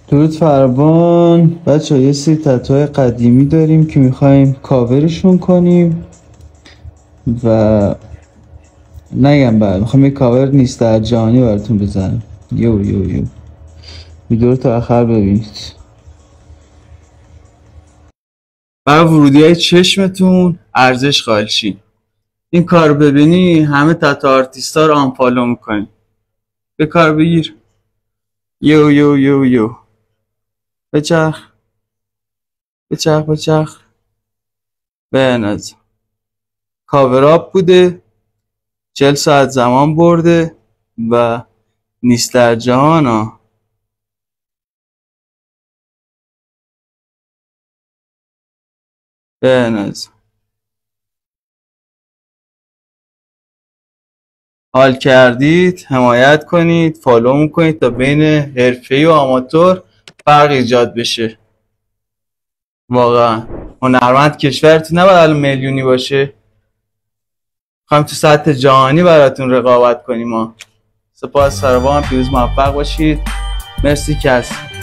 درود فراوان بچه ها، یه سری تتوهای قدیمی داریم که میخوایم کاورشون کنیم و نگم بعد میخوایم یه کاور نیست در جهانی براتون بزنم. یو ویدیو رو تا آخر ببینید. برای ورودی های چشمتون ارزش قائل شین. این کار ببینی همه تتو آرتیستا رو آنفالو میکنی. به کار بگیر. یو بچرخ بنز کاوراب بوده، 40 ساعت زمان برده و نیست در جهان ها. بنز حال کردید حمایت کنید، فالو کنید تا بین حرفه‌ای و آماتور فرق ایجاد بشه. واقعا هنرمند کشورتون نباید الان میلیونی باشه، خواهیم تو سطح جهانی براتون رقابت کنیم. سپاس فراوان، پیروز موفق باشید. مرسی که هستید.